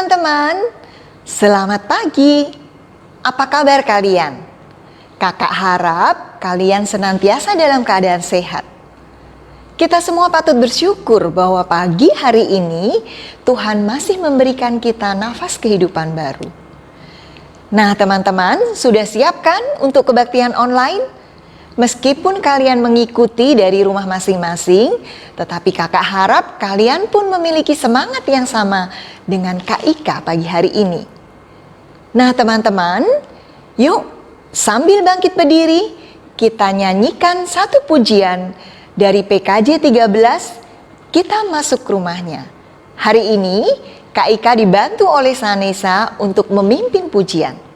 teman-teman, selamat pagi. Apa kabar kalian? Kakak harap kalian senantiasa dalam keadaan sehat. Kita semua patut bersyukur bahwa pagi hari ini Tuhan masih memberikan kita nafas kehidupan baru. Nah teman-teman, sudah siap kan untuk kebaktian online? Meskipun kalian mengikuti dari rumah masing-masing, tetapi kakak harap kalian pun memiliki semangat yang sama dengan Kak Ika pagi hari ini. Nah teman-teman, yuk sambil bangkit berdiri, kita nyanyikan satu pujian dari PKJ 13, kita masuk rumahnya. Hari ini Kak Ika dibantu oleh Sanesa untuk memimpin pujian.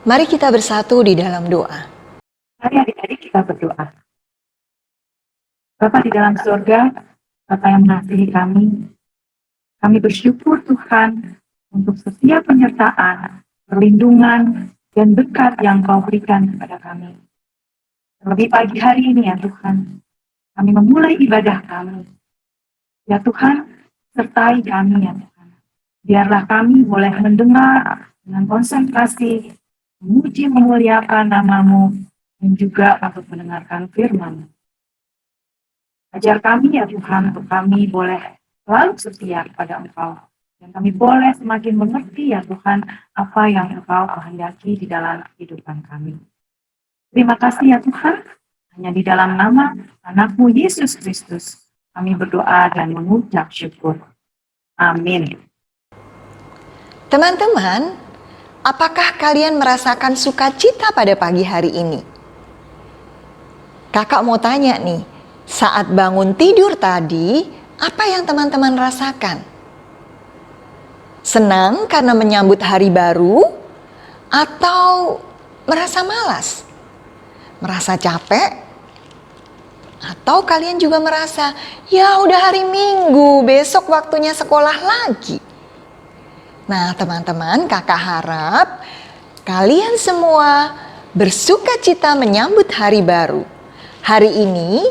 Mari kita bersatu di dalam doa. Mari adik-adik kita berdoa. Bapa di dalam surga, Bapa yang mengasihi kami bersyukur Tuhan untuk setiap penyertaan, perlindungan, dan berkat yang Kau berikan kepada kami. Terlebih pagi hari ini ya Tuhan, kami memulai ibadah kami. Ya Tuhan, sertai kami ya Tuhan. Biarlah kami boleh mendengar dengan konsentrasi, memuji memuliakan nama-Mu, dan juga untuk mendengarkan firman. Ajar kami ya Tuhan, untuk kami boleh selalu setia kepada Engkau. Dan kami boleh semakin mengerti ya Tuhan, apa yang Engkau kehendaki di dalam kehidupan kami. Terima kasih ya Tuhan, hanya di dalam nama anak-Mu Yesus Kristus, kami berdoa dan mengucap syukur. Amin. Teman-teman, apakah kalian merasakan sukacita pada pagi hari ini? Kakak mau tanya nih, saat bangun tidur tadi, apa yang teman-teman rasakan? Senang karena menyambut hari baru? Atau merasa malas? Merasa capek? Atau kalian juga merasa, ya udah hari Minggu, besok waktunya sekolah lagi? Nah teman-teman, kakak harap kalian semua bersukacita menyambut hari baru. Hari ini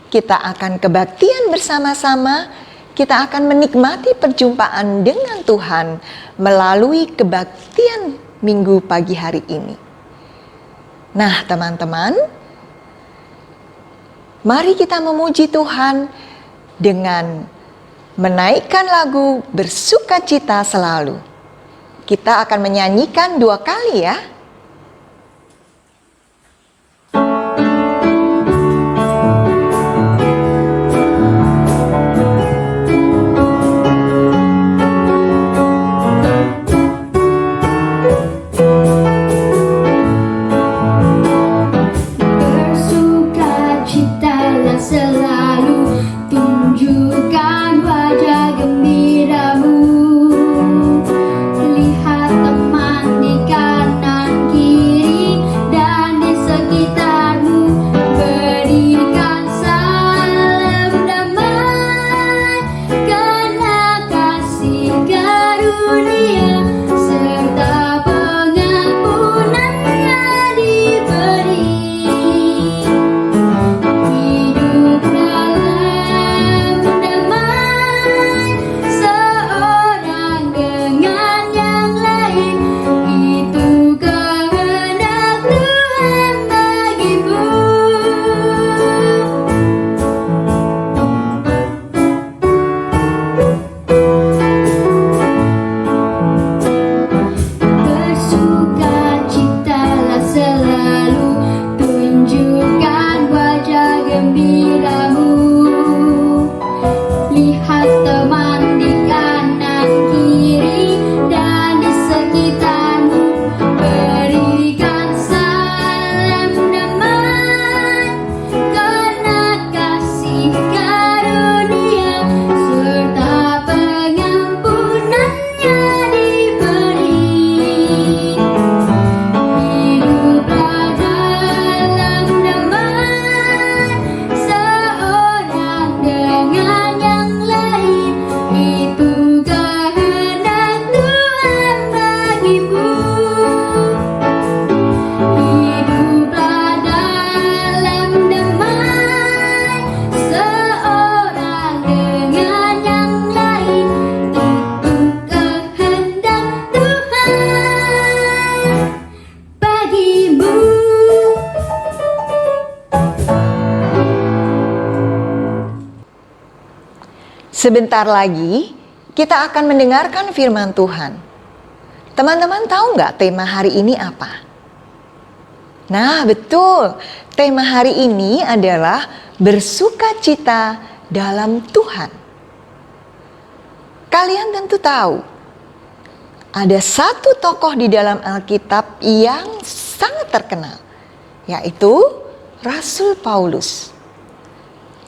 kita akan kebaktian bersama-sama, kita akan menikmati perjumpaan dengan Tuhan melalui kebaktian minggu pagi hari ini. Nah teman-teman, mari kita memuji Tuhan dengan menaikkan lagu Bersukacita Selalu. Kita akan menyanyikan 2 kali ya. Bersukacitalah selalu, tunjukkan wajah gembiramu. Lihat teman di kanan kiri dan di sekitarmu, berikan salam damai, karena kasih Sebentar lagi kita akan mendengarkan firman Tuhan. Teman-teman tahu nggak tema hari ini apa? Nah, betul. Tema hari ini adalah bersukacita dalam Tuhan. Kalian tentu tahu, ada satu tokoh di dalam Alkitab yang sangat terkenal, yaitu Rasul Paulus.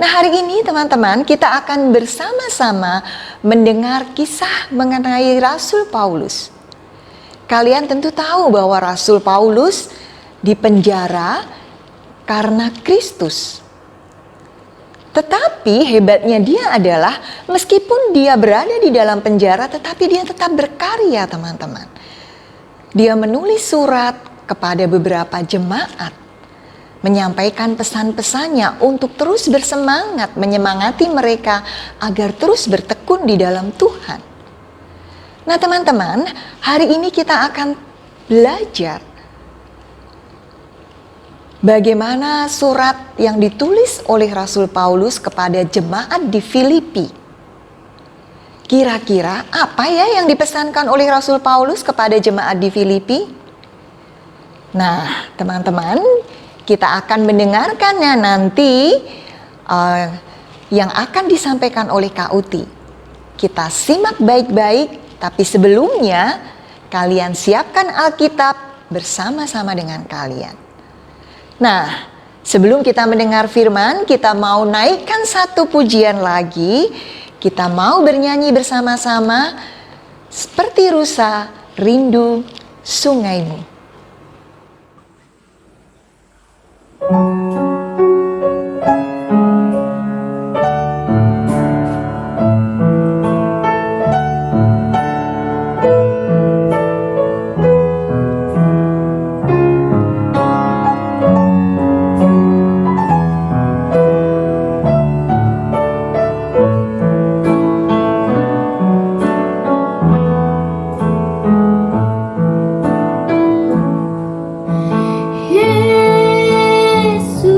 Nah, hari ini teman-teman kita akan bersama-sama mendengar kisah mengenai Rasul Paulus. Kalian tentu tahu bahwa Rasul Paulus dipenjara karena Kristus. Tetapi hebatnya dia adalah meskipun dia berada di dalam penjara, tetapi dia tetap berkarya, teman-teman. Dia menulis surat kepada beberapa jemaat, menyampaikan pesan-pesannya untuk terus bersemangat, menyemangati mereka agar terus bertekun di dalam Tuhan. Nah, teman-teman, hari ini kita akan belajar bagaimana surat yang ditulis oleh Rasul Paulus kepada jemaat di Filipi. Kira-kira apa ya yang dipesankan oleh Rasul Paulus kepada jemaat di Filipi? Nah, teman-teman, kita akan mendengarkannya nanti yang akan disampaikan oleh Kak Uti. Kita simak baik-baik, tapi sebelumnya kalian siapkan Alkitab bersama-sama dengan kalian. Nah, sebelum kita mendengar firman, kita mau naikkan satu pujian lagi. Kita mau bernyanyi bersama-sama, seperti rusa rindu sungaimu. Yesus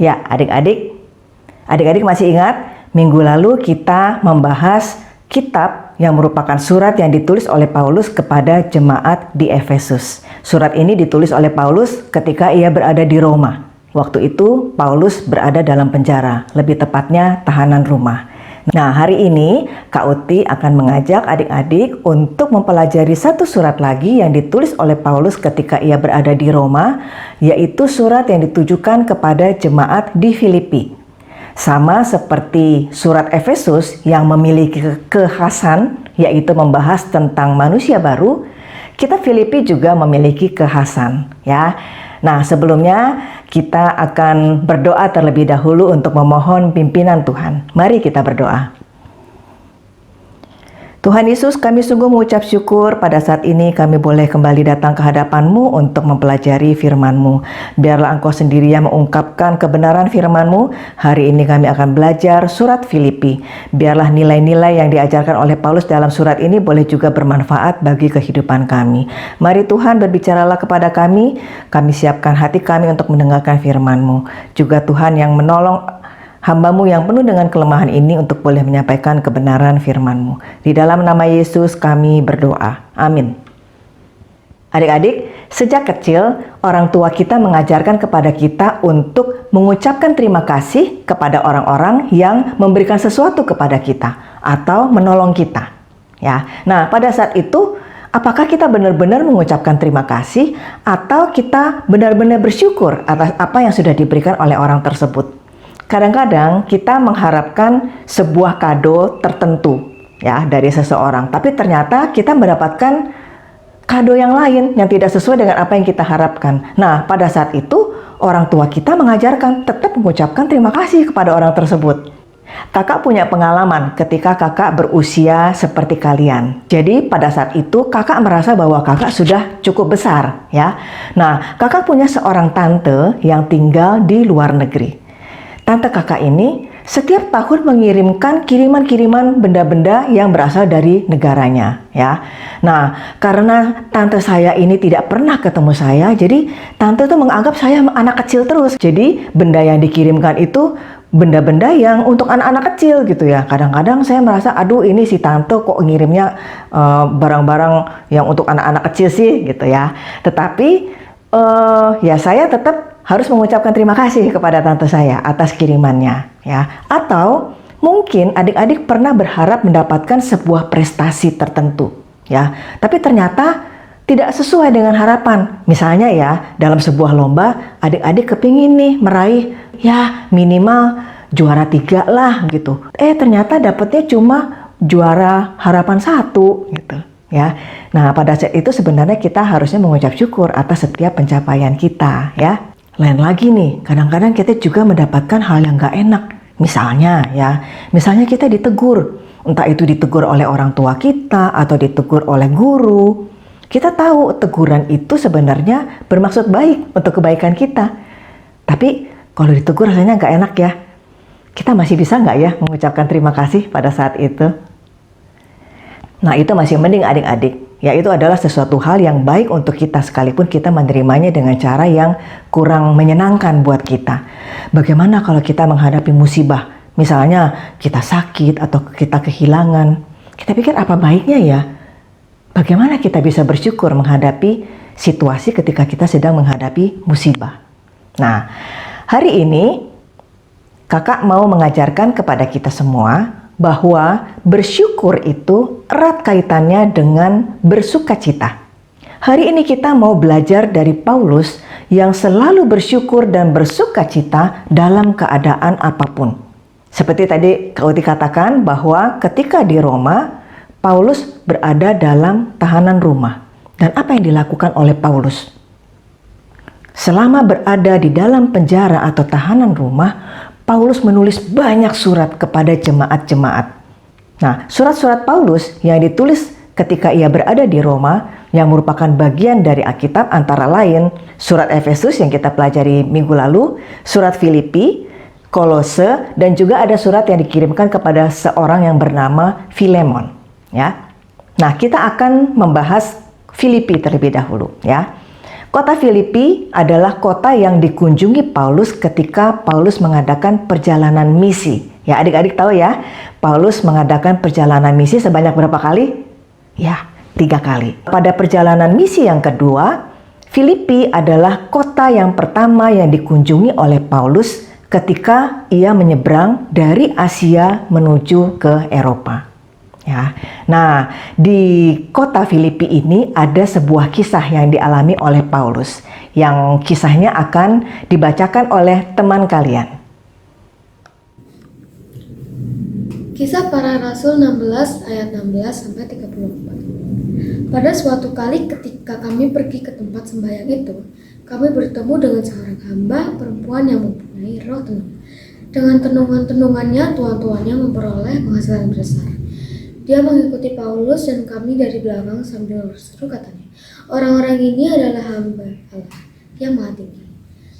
Ya, adik-adik masih ingat minggu lalu kita membahas kitab yang merupakan surat yang ditulis oleh Paulus kepada jemaat di Efesus. Surat ini ditulis oleh Paulus ketika ia berada di Roma. Waktu itu Paulus berada dalam penjara, lebih tepatnya tahanan rumah. Nah, hari ini Kak Uti akan mengajak adik-adik untuk mempelajari satu surat lagi yang ditulis oleh Paulus ketika ia berada di Roma, yaitu surat yang ditujukan kepada jemaat di Filipi. Sama seperti surat Efesus yang memiliki kekhasan, yaitu membahas tentang manusia baru, kita Filipi juga memiliki kekhasan, ya. Nah, sebelumnya kita akan berdoa terlebih dahulu untuk memohon pimpinan Tuhan. Mari kita berdoa. Tuhan Yesus, kami sungguh mengucap syukur pada saat ini kami boleh kembali datang ke hadapan-Mu untuk mempelajari firman-Mu. Biarlah Engkau sendiri yang mengungkapkan kebenaran firman-Mu. Hari ini kami akan belajar surat Filipi. Biarlah nilai-nilai yang diajarkan oleh Paulus dalam surat ini boleh juga bermanfaat bagi kehidupan kami. Mari Tuhan berbicaralah kepada kami siapkan hati kami untuk mendengarkan firman-Mu. Juga Tuhan yang menolong hamba-Mu yang penuh dengan kelemahan ini untuk boleh menyampaikan kebenaran firman-Mu. Di dalam nama Yesus kami berdoa. Amin. Adik-adik, sejak kecil orang tua kita mengajarkan kepada kita untuk mengucapkan terima kasih kepada orang-orang yang memberikan sesuatu kepada kita atau menolong kita. Ya. Nah, pada saat itu apakah kita benar-benar mengucapkan terima kasih atau kita benar-benar bersyukur atas apa yang sudah diberikan oleh orang tersebut? Kadang-kadang kita mengharapkan sebuah kado tertentu ya dari seseorang, tapi ternyata kita mendapatkan kado yang lain yang tidak sesuai dengan apa yang kita harapkan. Nah, pada saat itu orang tua kita mengajarkan tetap mengucapkan terima kasih kepada orang tersebut. Kakak punya pengalaman ketika kakak berusia seperti kalian. Jadi pada saat itu kakak merasa bahwa kakak sudah cukup besar ya. Nah, kakak punya seorang tante yang tinggal di luar negeri. Tante kakak ini setiap tahun mengirimkan kiriman-kiriman benda-benda yang berasal dari negaranya ya. Nah, karena tante saya ini tidak pernah ketemu saya, jadi tante tuh menganggap saya anak kecil terus. Jadi benda yang dikirimkan itu benda-benda yang untuk anak-anak kecil gitu ya. Kadang-kadang saya merasa, aduh ini si tante kok ngirimnya barang-barang yang untuk anak-anak kecil sih gitu ya. Tetapi ya saya tetap harus mengucapkan terima kasih kepada tante saya atas kirimannya ya. Atau mungkin adik-adik pernah berharap mendapatkan sebuah prestasi tertentu ya, tapi ternyata tidak sesuai dengan harapan. Misalnya ya, dalam sebuah lomba adik-adik kepingin nih meraih ya minimal juara 3 lah gitu. Ternyata dapetnya cuma juara harapan 1 gitu ya. Nah, pada saat itu sebenarnya kita harusnya mengucap syukur atas setiap pencapaian kita ya. Lain lagi nih, kadang-kadang kita juga mendapatkan hal yang gak enak. Misalnya kita ditegur. Entah itu ditegur oleh orang tua kita atau ditegur oleh guru. Kita tahu teguran itu sebenarnya bermaksud baik untuk kebaikan kita. Tapi kalau ditegur rasanya gak enak ya. Kita masih bisa gak ya mengucapkan terima kasih pada saat itu? Nah, itu masih mending adik-adik. Ya, itu adalah sesuatu hal yang baik untuk kita sekalipun kita menerimanya dengan cara yang kurang menyenangkan buat kita. Bagaimana kalau kita menghadapi musibah? Misalnya kita sakit atau kita kehilangan. Kita pikir apa baiknya ya? Bagaimana kita bisa bersyukur menghadapi situasi ketika kita sedang menghadapi musibah? Nah, hari ini kakak mau mengajarkan kepada kita semua bahwa bersyukur itu erat kaitannya dengan bersukacita. Hari ini kita mau belajar dari Paulus yang selalu bersyukur dan bersukacita dalam keadaan apapun. Seperti tadi Kak Uti katakan bahwa ketika di Roma, Paulus berada dalam tahanan rumah. Dan apa yang dilakukan oleh Paulus? Selama berada di dalam penjara atau tahanan rumah, Paulus menulis banyak surat kepada jemaat-jemaat. Nah, surat-surat Paulus yang ditulis ketika ia berada di Roma yang merupakan bagian dari Alkitab antara lain surat Efesus yang kita pelajari minggu lalu, surat Filipi, Kolose, dan juga ada surat yang dikirimkan kepada seorang yang bernama Filemon. Ya. Nah, kita akan membahas Filipi terlebih dahulu. Ya. Kota Filipi adalah kota yang dikunjungi Paulus ketika Paulus mengadakan perjalanan misi. Ya, adik-adik tahu ya, Paulus mengadakan perjalanan misi sebanyak berapa kali? Ya, 3 kali. Pada perjalanan misi yang kedua, Filipi adalah kota yang pertama yang dikunjungi oleh Paulus ketika ia menyeberang dari Asia menuju ke Eropa. Ya. Nah, di kota Filipi ini ada sebuah kisah yang dialami oleh Paulus, yang kisahnya akan dibacakan oleh teman kalian. Kisah Para Rasul 16 ayat 16 sampai 34. Pada suatu kali ketika kami pergi ke tempat sembahyang itu, kami bertemu dengan seorang hamba perempuan yang mempunyai roh tenung. Dengan tenungan-tenungannya, tuan-tuannya memperoleh penghasilan besar. Dia mengikuti Paulus dan kami dari belakang sambil berseru, katanya, "Orang-orang ini adalah hamba Allah yang Maha Tinggi.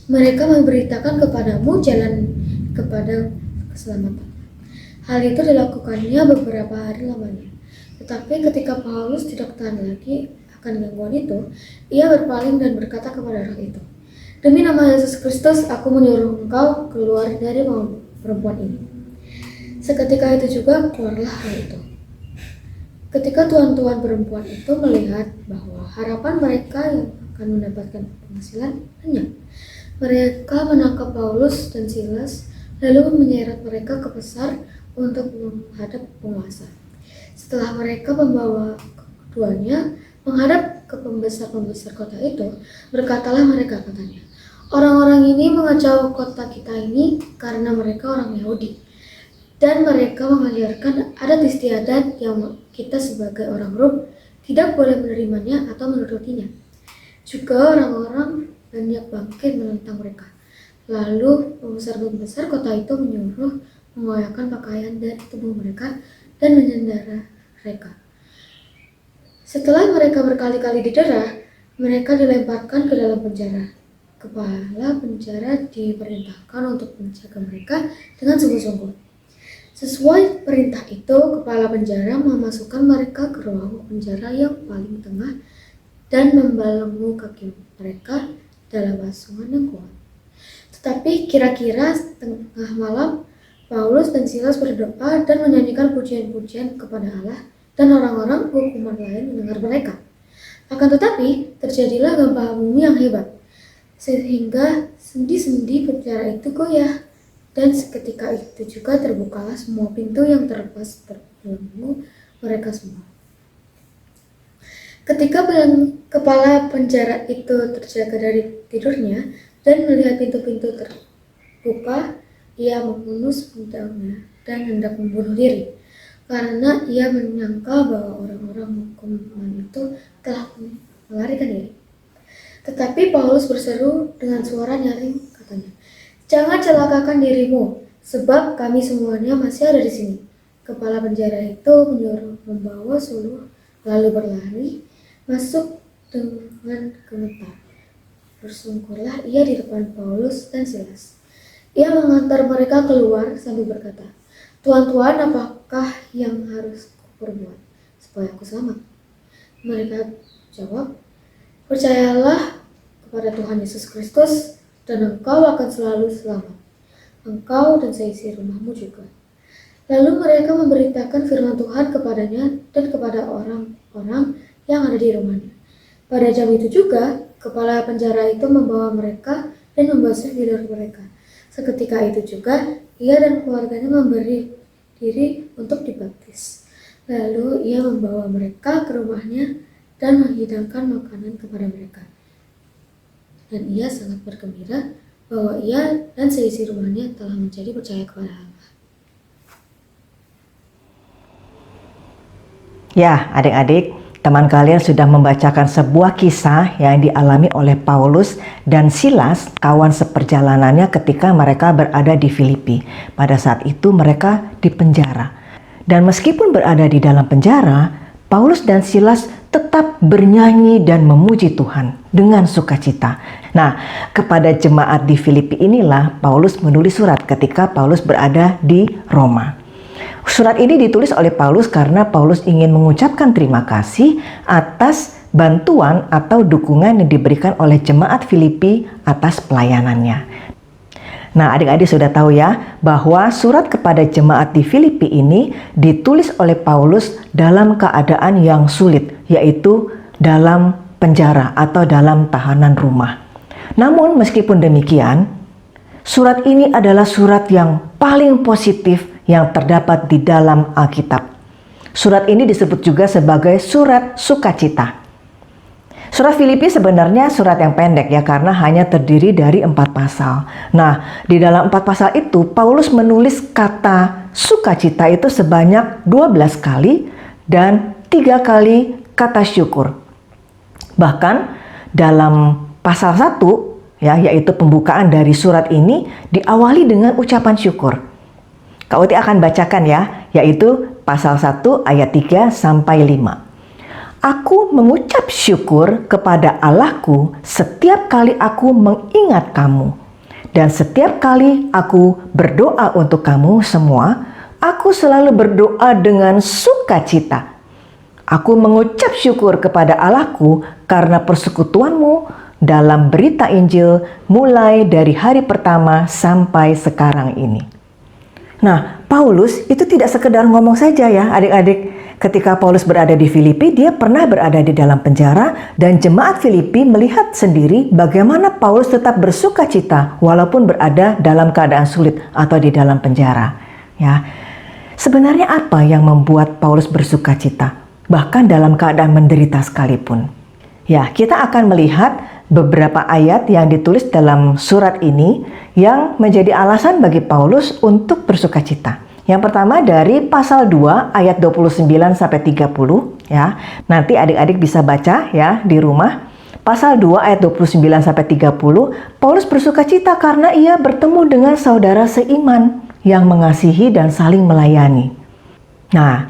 Mereka memberitakan kepadamu jalan kepada keselamatan." Hal itu dilakukannya beberapa hari lamanya. Tetapi ketika Paulus tidak tahan lagi akan gangguan itu, ia berpaling dan berkata kepada roh itu, "Demi nama Yesus Kristus, aku menyuruh engkau keluar dari perempuan ini." Seketika itu juga keluarlah roh itu. Ketika tuan-tuan perempuan itu melihat bahwa harapan mereka yang akan mendapatkan penghasilan lenyap, mereka menangkap Paulus dan Silas lalu menyeret mereka ke pasar untuk menghadap penguasa. Setelah mereka membawa keduanya menghadap ke pembesar-pembesar kota itu, berkatalah mereka, katanya, "Orang-orang ini mengacau kota kita ini karena mereka orang Yahudi, dan mereka mengajarkan adat istiadat yang kita sebagai orang Rom tidak boleh menerimanya atau menurutinya." Juga orang-orang banyak bangkit menentang mereka. Lalu pembesar-pembesar kota itu menyuruh mengoyakkan pakaian dari tubuh mereka dan menyandera mereka. Setelah mereka berkali-kali didera, mereka dilemparkan ke dalam penjara. Kepala penjara diperintahkan untuk menjaga mereka dengan sungguh-sungguh. Sesuai perintah itu, kepala penjara memasukkan mereka ke ruang penjara yang paling tengah dan membelenggu kaki mereka dalam basungan yang kuat. Tetapi kira-kira tengah malam, Paulus dan Silas berdoa dan menyanyikan pujian-pujian kepada Allah, dan orang-orang hukuman lain mendengar mereka. Akan tetapi, terjadilah gempa bumi yang hebat, sehingga sendi-sendi penjara itu goyah, dan seketika itu juga terbukalah semua pintu yang terlepas terbelenggu mereka semua. Ketika kepala penjara itu terjaga dari tidurnya dan melihat pintu-pintu terbuka, ia menghunus pedangnya dan hendak membunuh diri, karena ia menyangka bahwa orang-orang hukuman itu telah melarikan diri. Tetapi Paulus berseru dengan suara nyaring, katanya, "Jangan celakakan dirimu, sebab kami semuanya masih ada di sini." Kepala penjara itu menyuruh membawa suluh, lalu berlari masuk dengan gemetar. Bersungkurlah ia di depan Paulus dan Silas. Ia mengantar mereka keluar sambil berkata, "Tuan-tuan, apakah yang harus kuperbuat supaya aku selamat?" Mereka jawab, "Percayalah kepada Tuhan Yesus Kristus dan engkau akan selalu selamat, engkau dan seisi rumahmu juga." Lalu mereka memberitakan firman Tuhan kepadanya dan kepada orang-orang yang ada di rumahnya. Pada jam itu juga, kepala penjara itu membawa mereka dan membasuh bibir mereka. Seketika itu juga, ia dan keluarganya memberi diri untuk dibaptis. Lalu ia membawa mereka ke rumahnya dan menghidangkan makanan kepada mereka. Dan ia sangat bergembira bahwa ia dan seisi rumahnya telah menjadi percaya kepada Allah. Ya, adik-adik, teman kalian sudah membacakan sebuah kisah yang dialami oleh Paulus dan Silas, kawan seperjalanannya ketika mereka berada di Filipi. Pada saat itu mereka dipenjara. Dan meskipun berada di dalam penjara, Paulus dan Silas tetap bernyanyi dan memuji Tuhan dengan sukacita. Nah, kepada jemaat di Filipi inilah Paulus menulis surat ketika Paulus berada di Roma. Surat ini ditulis oleh Paulus karena Paulus ingin mengucapkan terima kasih atas bantuan atau dukungan yang diberikan oleh jemaat Filipi atas pelayanannya. Nah, adik-adik sudah tahu ya bahwa surat kepada jemaat di Filipi ini ditulis oleh Paulus dalam keadaan yang sulit, yaitu dalam penjara atau dalam tahanan rumah. Namun meskipun demikian, surat ini adalah surat yang paling positif yang terdapat di dalam Alkitab. Surat ini disebut juga sebagai surat sukacita. Surat Filipi sebenarnya surat yang pendek ya, karena hanya terdiri dari 4 pasal. Nah, di dalam 4 pasal itu Paulus menulis kata sukacita itu sebanyak 12 kali dan 3 kali kata syukur. Bahkan dalam pasal 1 ya, yaitu pembukaan dari surat ini diawali dengan ucapan syukur. Kak Uti akan bacakan ya, yaitu pasal 1 ayat 3 sampai 5. Aku mengucap syukur kepada Allahku setiap kali aku mengingat kamu. Dan setiap kali aku berdoa untuk kamu semua, aku selalu berdoa dengan sukacita. Aku mengucap syukur kepada Allahku karena persekutuanmu dalam berita Injil mulai dari hari pertama sampai sekarang ini. Nah, Paulus itu tidak sekedar ngomong saja ya adik-adik. Ketika Paulus berada di Filipi, dia pernah berada di dalam penjara dan jemaat Filipi melihat sendiri bagaimana Paulus tetap bersuka cita walaupun berada dalam keadaan sulit atau di dalam penjara. Ya, sebenarnya apa yang membuat Paulus bersuka cita, bahkan dalam keadaan menderita sekalipun? Ya, kita akan melihat beberapa ayat yang ditulis dalam surat ini yang menjadi alasan bagi Paulus untuk bersuka cita. Yang pertama dari pasal 2 ayat 29 sampai 30 ya. Nanti adik-adik bisa baca ya di rumah. Pasal 2 ayat 29 sampai 30, Paulus bersuka cita karena ia bertemu dengan saudara seiman yang mengasihi dan saling melayani. Nah,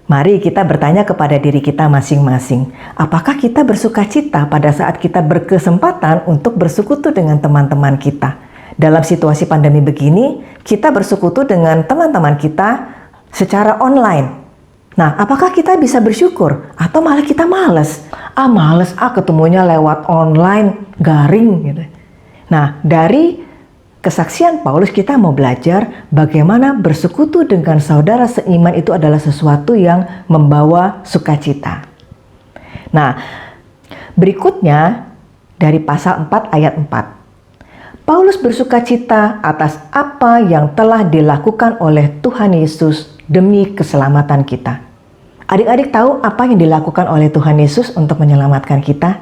mari kita bertanya kepada diri kita masing-masing, apakah kita bersuka cita pada saat kita berkesempatan untuk bersekutu dengan teman-teman kita? Dalam situasi pandemi begini, kita bersekutu dengan teman-teman kita secara online. Nah, apakah kita bisa bersyukur? Atau malah kita males? Males ketemunya lewat online, garing gitu. Nah, dari kesaksian Paulus kita mau belajar bagaimana bersekutu dengan saudara seiman itu adalah sesuatu yang membawa sukacita. Nah, berikutnya dari pasal 4 ayat 4. Paulus bersuka cita atas apa yang telah dilakukan oleh Tuhan Yesus demi keselamatan kita. Adik-adik tahu apa yang dilakukan oleh Tuhan Yesus untuk menyelamatkan kita?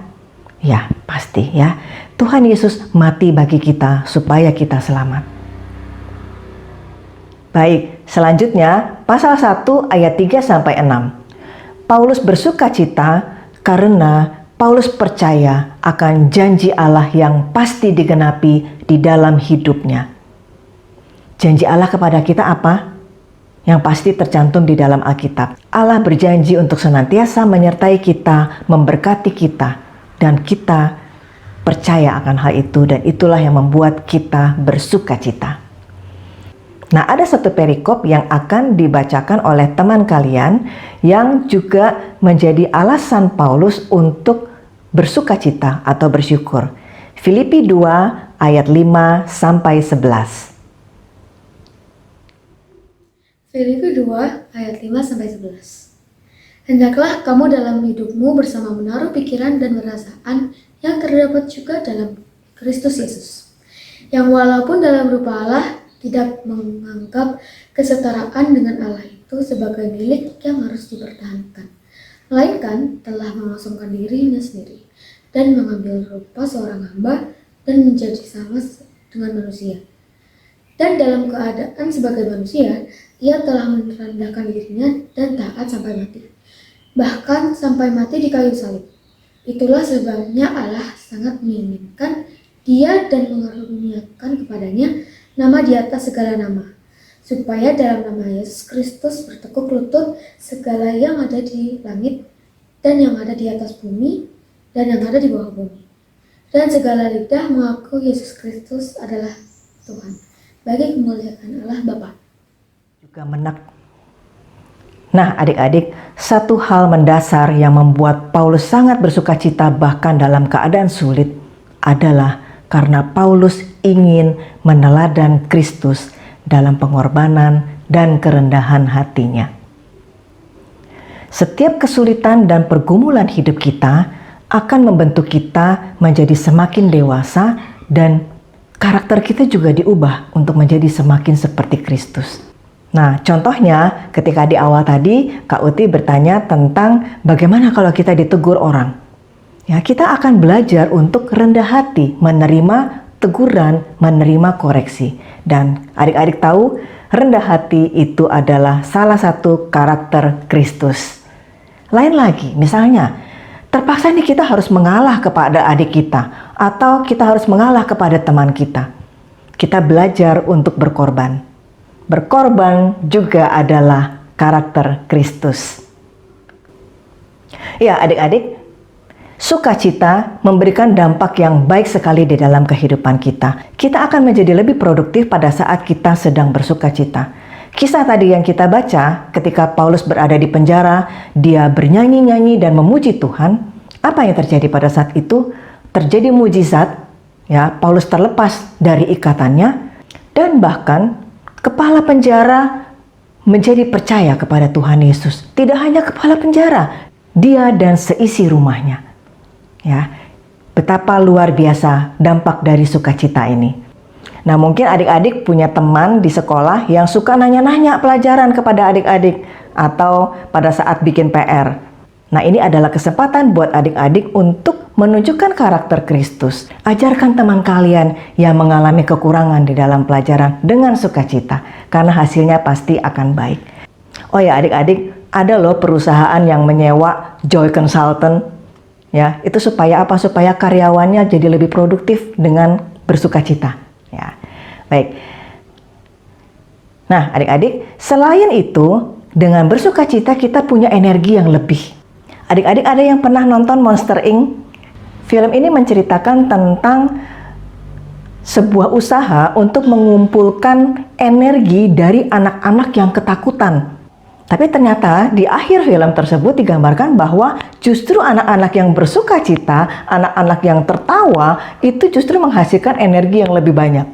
Ya, pasti ya. Tuhan Yesus mati bagi kita supaya kita selamat. Baik, selanjutnya pasal 1 ayat 3 sampai 6. Paulus bersuka cita karena Paulus percaya akan janji Allah yang pasti digenapi di dalam hidupnya. Janji Allah kepada kita apa? Yang pasti tercantum di dalam Alkitab. Allah berjanji untuk senantiasa menyertai kita, memberkati kita, dan kita percaya akan hal itu, dan itulah yang membuat kita bersuka cita. Nah, ada satu perikop yang akan dibacakan oleh teman kalian yang juga menjadi alasan Paulus untuk bersuka cita atau bersyukur. Filipi 2 ayat 5 sampai 11. Filipi 2 ayat 5 sampai 11. Hendaklah kamu dalam hidupmu bersama menaruh pikiran dan perasaan yang terdapat juga dalam Kristus Yesus, yang walaupun dalam rupa Allah tidak menganggap kesetaraan dengan Allah itu sebagai milik yang harus dipertahankan, melainkan telah mengosongkan dirinya sendiri dan mengambil rupa seorang hamba dan menjadi sama dengan manusia. Dan dalam keadaan sebagai manusia, ia telah merendahkan dirinya dan taat sampai mati, bahkan sampai mati di kayu salib. Itulah sebabnya Allah sangat menginginkan dia dan mengaruniakan kepadanya nama di atas segala nama, supaya dalam nama Yesus Kristus bertekuk lutut segala yang ada di langit dan yang ada di atas bumi dan yang ada di bawah bumi, dan segala lidah mengaku Yesus Kristus adalah Tuhan, bagi kemuliaan Allah Bapa. Juga Nah, adik-adik, satu hal mendasar yang membuat Paulus sangat bersukacita bahkan dalam keadaan sulit adalah karena Paulus ingin meneladan Kristus dalam pengorbanan dan kerendahan hatinya. Setiap kesulitan dan pergumulan hidup kita akan membentuk kita menjadi semakin dewasa dan karakter kita juga diubah untuk menjadi semakin seperti Kristus. Nah, contohnya ketika di awal tadi Kak Uti bertanya tentang bagaimana kalau kita ditegur orang. Ya, kita akan belajar untuk rendah hati, menerima teguran, menerima koreksi. Dan adik-adik tahu, rendah hati itu adalah salah satu karakter Kristus. Lain lagi, misalnya, terpaksa nih kita harus mengalah kepada adik kita, atau kita harus mengalah kepada teman kita. Kita belajar untuk berkorban. Berkorban juga adalah karakter Kristus. Ya, adik-adik, sukacita memberikan dampak yang baik sekali di dalam kehidupan kita. Kita akan menjadi lebih produktif pada saat kita sedang bersukacita. Kisah tadi yang kita baca ketika Paulus berada di penjara, dia bernyanyi-nyanyi dan memuji Tuhan. Apa yang terjadi pada saat itu? Terjadi mujizat, ya, Paulus terlepas dari ikatannya dan bahkan kepala penjara menjadi percaya kepada Tuhan Yesus. Tidak hanya kepala penjara, dia dan seisi rumahnya. Ya, betapa luar biasa dampak dari sukacita ini. Nah, mungkin adik-adik punya teman di sekolah yang suka nanya-nanya pelajaran kepada adik-adik atau pada saat bikin PR. Nah, ini adalah kesempatan buat adik-adik untuk menunjukkan karakter Kristus. Ajarkan teman kalian yang mengalami kekurangan di dalam pelajaran dengan sukacita, karena hasilnya pasti akan baik. Oh ya adik-adik, ada loh perusahaan yang menyewa Joy Consultant. Ya, itu supaya apa? Supaya karyawannya jadi lebih produktif dengan bersukacita. Ya, baik. Nah, adik-adik, selain itu, dengan bersukacita kita punya energi yang lebih. Adik-adik ada yang pernah nonton Monster Inc? Film ini menceritakan tentang sebuah usaha untuk mengumpulkan energi dari anak-anak yang ketakutan. Tapi ternyata di akhir film tersebut digambarkan bahwa justru anak-anak yang bersukacita, anak-anak yang tertawa, itu justru menghasilkan energi yang lebih banyak.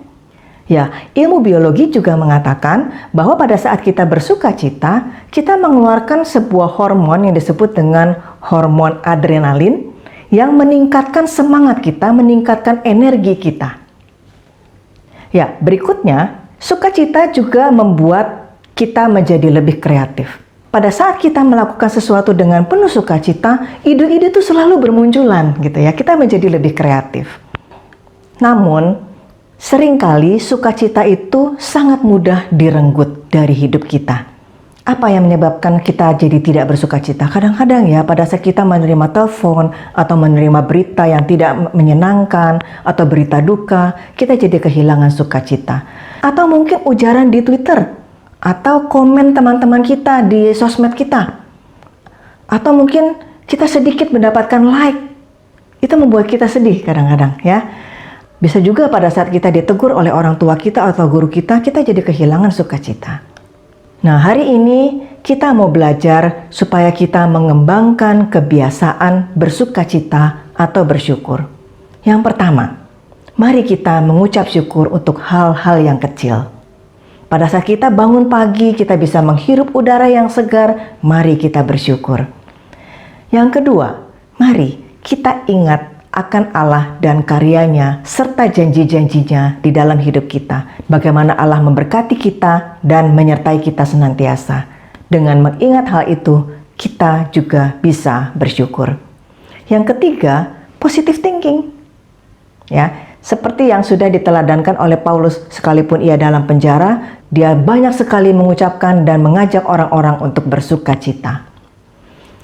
Ya, ilmu biologi juga mengatakan bahwa pada saat kita bersukacita, kita mengeluarkan sebuah hormon yang disebut dengan hormon adrenalin yang meningkatkan semangat kita, meningkatkan energi kita. Ya, berikutnya, sukacita juga membuat kita menjadi lebih kreatif. Pada saat kita melakukan sesuatu dengan penuh sukacita, ide-ide itu selalu bermunculan gitu ya. Kita menjadi lebih kreatif. Namun, seringkali sukacita itu sangat mudah direnggut dari hidup kita. Apa yang menyebabkan kita jadi tidak bersukacita? Kadang-kadang ya pada saat kita menerima telepon atau menerima berita yang tidak menyenangkan atau berita duka, kita jadi kehilangan sukacita. Atau mungkin ujaran di Twitter atau komen teman-teman kita di sosmed kita. Atau mungkin kita sedikit mendapatkan like. Itu membuat kita sedih kadang-kadang ya. Bisa juga pada saat kita ditegur oleh orang tua kita atau guru kita, kita jadi kehilangan sukacita. Nah, hari ini kita mau belajar supaya kita mengembangkan kebiasaan bersukacita atau bersyukur. Yang pertama, mari kita mengucap syukur untuk hal-hal yang kecil. Pada saat kita bangun pagi, kita bisa menghirup udara yang segar, mari kita bersyukur. Yang kedua, mari kita ingat akan Allah dan karyanya serta janji-janjinya di dalam hidup kita. Bagaimana Allah memberkati kita dan menyertai kita senantiasa. Dengan mengingat hal itu, kita juga bisa bersyukur. Yang ketiga, positive thinking. Ya, seperti yang sudah diteladankan oleh Paulus, sekalipun ia dalam penjara, dia banyak sekali mengucapkan dan mengajak orang-orang untuk bersukacita.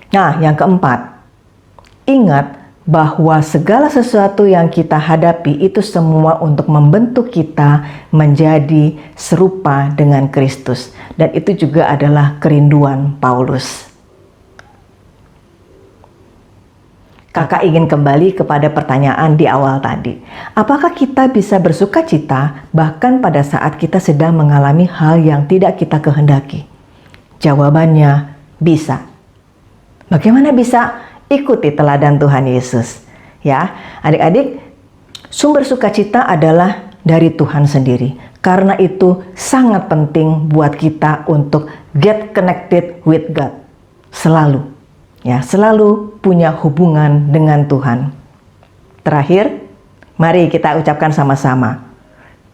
Nah, yang keempat, ingat bahwa segala sesuatu yang kita hadapi itu semua untuk membentuk kita menjadi serupa dengan Kristus. Dan itu juga adalah kerinduan Paulus. Kakak ingin kembali kepada pertanyaan di awal tadi. Apakah kita bisa bersukacita bahkan pada saat kita sedang mengalami hal yang tidak kita kehendaki? Jawabannya Bisa. Bagaimana bisa? Ikuti teladan Tuhan Yesus. Ya, adik-adik, sumber sukacita adalah dari Tuhan sendiri. Karena itu sangat penting buat kita untuk get connected with God. Selalu. Ya, selalu punya hubungan dengan Tuhan. Terakhir, mari kita ucapkan sama-sama.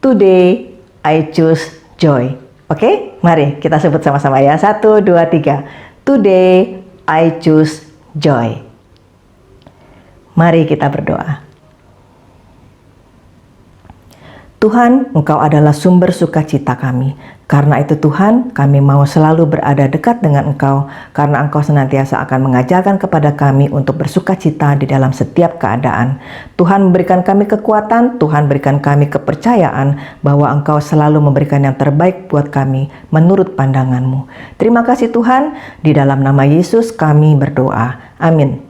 Today I choose joy. Oke, mari kita sebut sama-sama ya. 1, 2, 3. Today I choose joy. Mari kita berdoa. Tuhan, Engkau adalah sumber sukacita kami. Karena itu Tuhan, kami mau selalu berada dekat dengan Engkau, karena Engkau senantiasa akan mengajarkan kepada kami untuk bersukacita di dalam setiap keadaan. Tuhan memberikan kami kekuatan, Tuhan berikan kami kepercayaan bahwa Engkau selalu memberikan yang terbaik buat kami menurut pandangan-Mu. Terima kasih Tuhan, di dalam nama Yesus kami berdoa. Amin.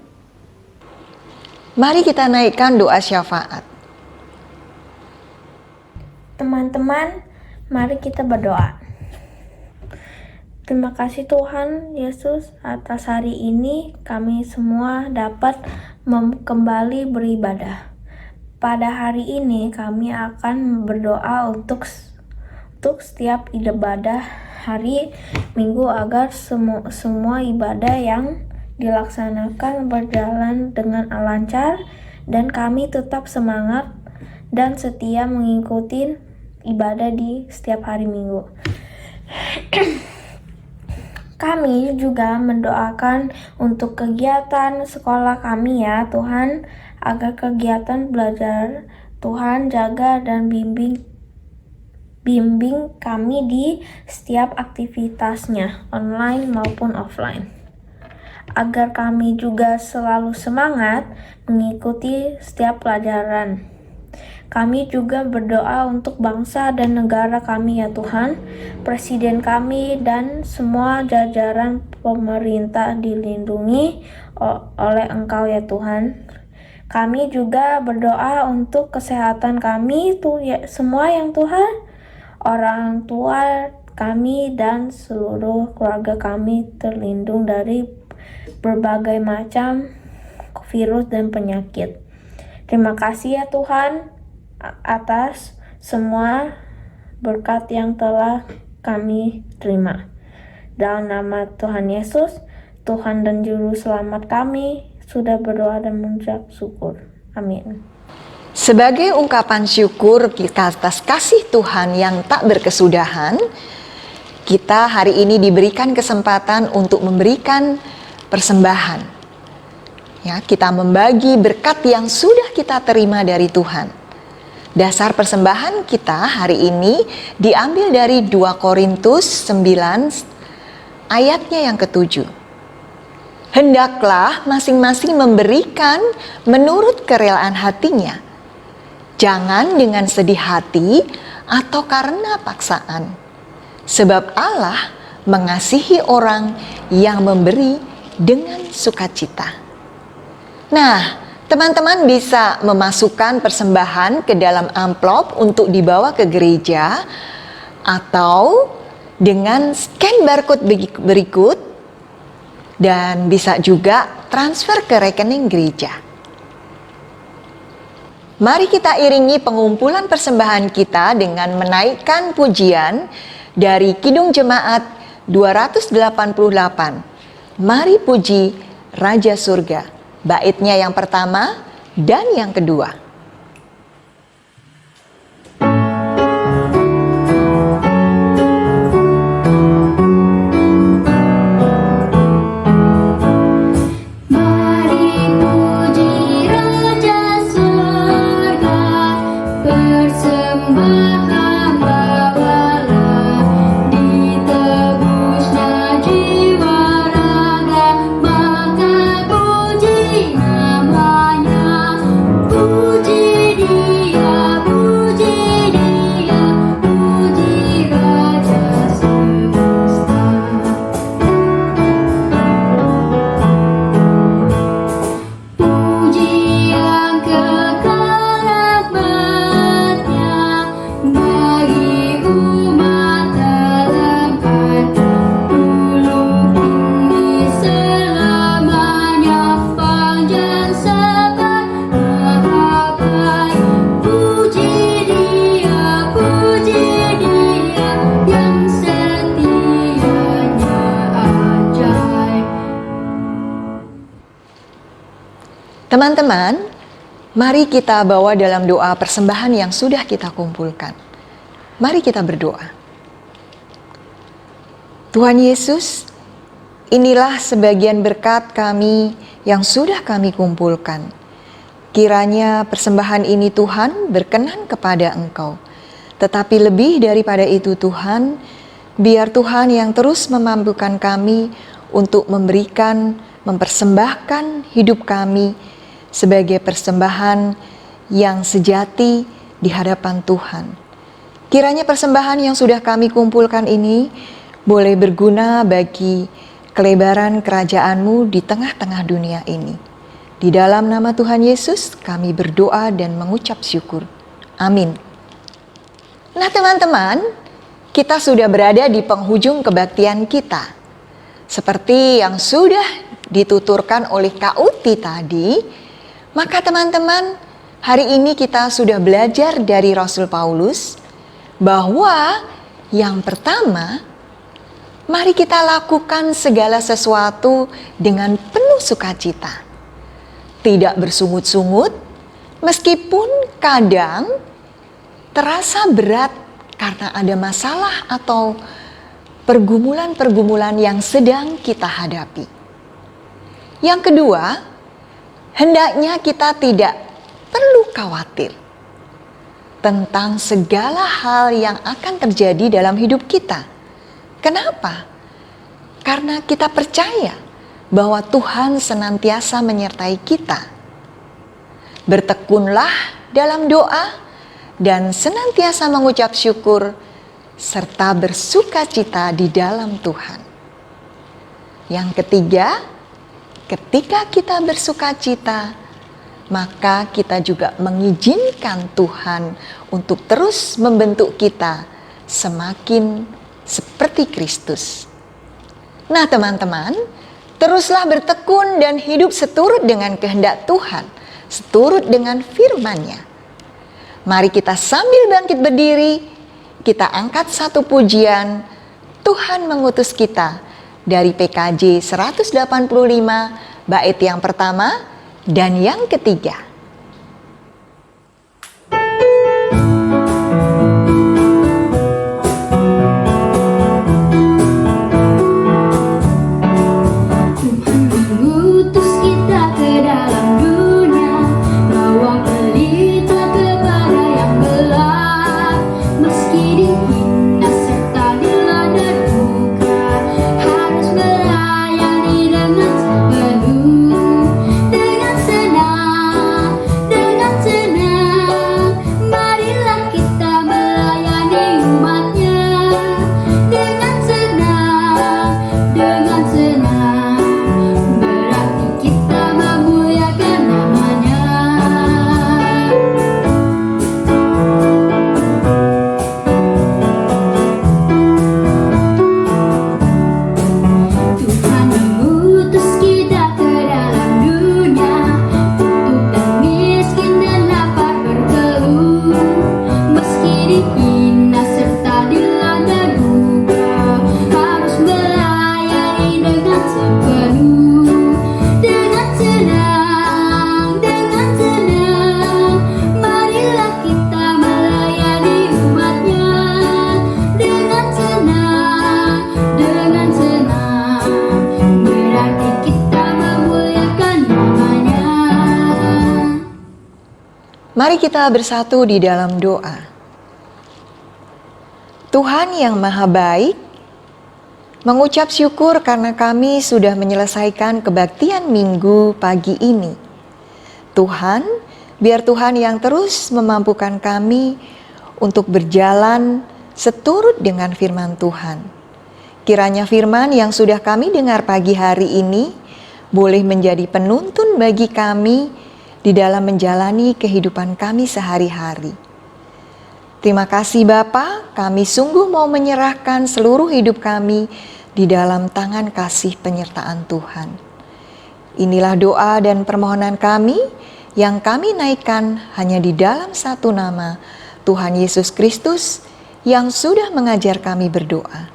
Mari kita naikkan doa syafaat. Teman-teman, mari kita berdoa. Terima kasih Tuhan Yesus atas hari ini kami semua dapat kembali beribadah. Pada hari ini kami akan berdoa untuk setiap ibadah hari Minggu agar semua ibadah yang dilaksanakan berjalan dengan lancar dan kami tetap semangat dan setia mengikuti ibadah di setiap hari Minggu. Kami juga mendoakan untuk kegiatan sekolah kami ya Tuhan, agar kegiatan belajar Tuhan jaga dan bimbing kami di setiap aktivitasnya, online maupun offline. Agar kami juga selalu semangat mengikuti setiap pelajaran. Kami juga berdoa untuk bangsa dan negara kami ya Tuhan, Presiden kami dan semua jajaran pemerintah dilindungi oleh Engkau ya Tuhan. Kami juga berdoa untuk kesehatan kami semua yang Tuhan, orang tua kami dan seluruh keluarga kami terlindung dari berbagai macam virus dan penyakit. Terima kasih ya Tuhan atas semua berkat yang telah kami terima. Dalam nama Tuhan Yesus, Tuhan dan Juru Selamat kami, sudah berdoa dan mengucap syukur. Amin. Sebagai ungkapan syukur kita atas kasih Tuhan yang tak berkesudahan, kita hari ini diberikan kesempatan untuk memberikan persembahan. Ya, kita membagi berkat yang sudah kita terima dari Tuhan. Dasar persembahan kita hari ini diambil dari 2 Korintus 9 ayatnya yang ke-7. Hendaklah masing-masing memberikan menurut kerelaan hatinya. Jangan dengan sedih hati atau karena paksaan. Sebab Allah mengasihi orang yang memberi dengan sukacita. Nah, teman-teman bisa memasukkan persembahan ke dalam amplop untuk dibawa ke gereja atau dengan scan barcode berikut dan bisa juga transfer ke rekening gereja. Mari kita iringi pengumpulan persembahan kita dengan menaikkan pujian dari Kidung Jemaat 288. Mari puji Raja Surga. Baitnya yang pertama dan yang kedua. Mari puji Raja Surga, persembahan bawalah, ditebusnya jiwa raga, maka puji namanya. Puji Dia, puji Dia, puji Raja semesta. Pujian kekal rahmat-Nya bagi umat dalam dulu Teman-teman, mari kita bawa dalam doa persembahan yang sudah kita kumpulkan. Mari kita berdoa. Tuhan Yesus, inilah sebagian berkat kami yang sudah kami kumpulkan. Kiranya persembahan ini Tuhan berkenan kepada Engkau. Tetapi lebih daripada itu Tuhan, biar Tuhan yang terus memampukan kami untuk memberikan, mempersembahkan hidup kami sebagai persembahan yang sejati di hadapan Tuhan. Kiranya persembahan yang sudah kami kumpulkan ini boleh berguna bagi kelebaran kerajaan-Mu di tengah-tengah dunia ini. Di dalam nama Tuhan Yesus kami berdoa dan mengucap syukur. Amin. Nah teman-teman, kita sudah berada di penghujung kebaktian kita. Seperti yang sudah dituturkan oleh Kak Uti tadi, maka teman-teman, hari ini kita sudah belajar dari Rasul Paulus bahwa yang pertama, mari kita lakukan segala sesuatu dengan penuh sukacita. Tidak bersungut-sungut, meskipun kadang terasa berat karena ada masalah atau pergumulan-pergumulan yang sedang kita hadapi. Yang kedua, hendaknya kita tidak perlu khawatir tentang segala hal yang akan terjadi dalam hidup kita. Kenapa? Karena kita percaya bahwa Tuhan senantiasa menyertai kita. Bertekunlah dalam doa dan senantiasa mengucap syukur serta bersukacita di dalam Tuhan. Yang ketiga, ketika kita bersukacita, maka kita juga mengizinkan Tuhan untuk terus membentuk kita semakin seperti Kristus. Nah teman-teman, teruslah bertekun dan hidup seturut dengan kehendak Tuhan, seturut dengan firman-Nya. Mari kita sambil bangkit berdiri, kita angkat satu pujian, Tuhan mengutus kita, dari PKJ 185, bait yang pertama dan yang ketiga. Mengutus kita ke dalam dunia, bawa berita kepada yang gelap. Meski dihina serta dilanda duka, harus melayani dengan sepenuh. Dengan senang, marilah kita melayani umat-Nya. Dengan senang, berarti kita memuliakan nama-Nya. Tuhan mengutus kita ke dalam dunia, untuk dan miskin dan lapar berkeluh. Meski dihina serta dilanda duka, harus melayani dengan sepenuh. Dengan senang, marilah kita melayani umat-Nya. Dengan senang, berarti kita memuliakan nama-Nya. Mari kita bersatu di dalam doa. Tuhan yang Maha Baik, mengucap syukur karena kami sudah menyelesaikan kebaktian minggu pagi ini. Tuhan, biar Tuhan yang terus memampukan kami untuk berjalan seturut dengan firman Tuhan. Kiranya firman yang sudah kami dengar pagi hari ini boleh menjadi penuntun bagi kami di dalam menjalani kehidupan kami sehari-hari. Terima kasih Bapa, kami sungguh mau menyerahkan seluruh hidup kami di dalam tangan kasih penyertaan Tuhan. Inilah doa dan permohonan kami yang kami naikkan hanya di dalam satu nama, Tuhan Yesus Kristus yang sudah mengajar kami berdoa.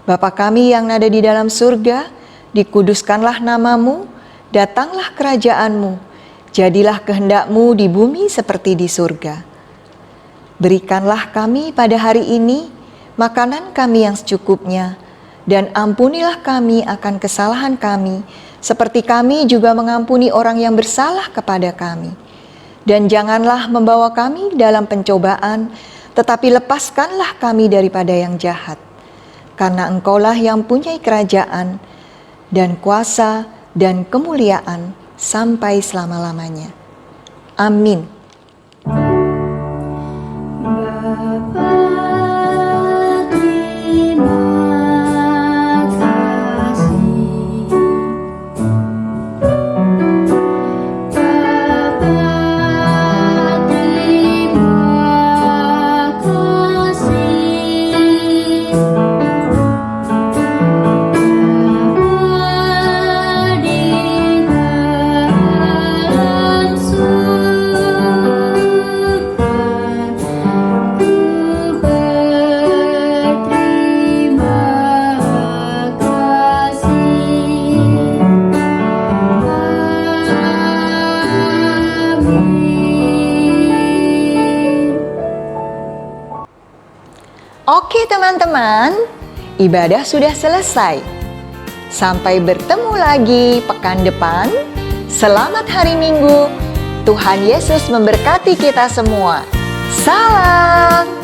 Bapa kami yang ada di dalam surga, dikuduskanlah nama-Mu, datanglah kerajaan-Mu, Jadilah kehendak-Mu di bumi seperti di surga. Berikanlah kami pada hari ini makanan kami yang secukupnya, dan ampunilah kami akan kesalahan kami, seperti kami juga mengampuni orang yang bersalah kepada kami. Dan janganlah membawa kami dalam pencobaan, tetapi lepaskanlah kami daripada yang jahat. Karena Engkaulah yang punya kerajaan, dan kuasa, dan kemuliaan, sampai selama-lamanya. Amin. Bapa, terima kasih. Bapa, terima kasih. Oke teman-teman, ibadah sudah selesai. Sampai bertemu lagi pekan depan. Selamat hari Minggu. Tuhan Yesus memberkati kita semua. Salam.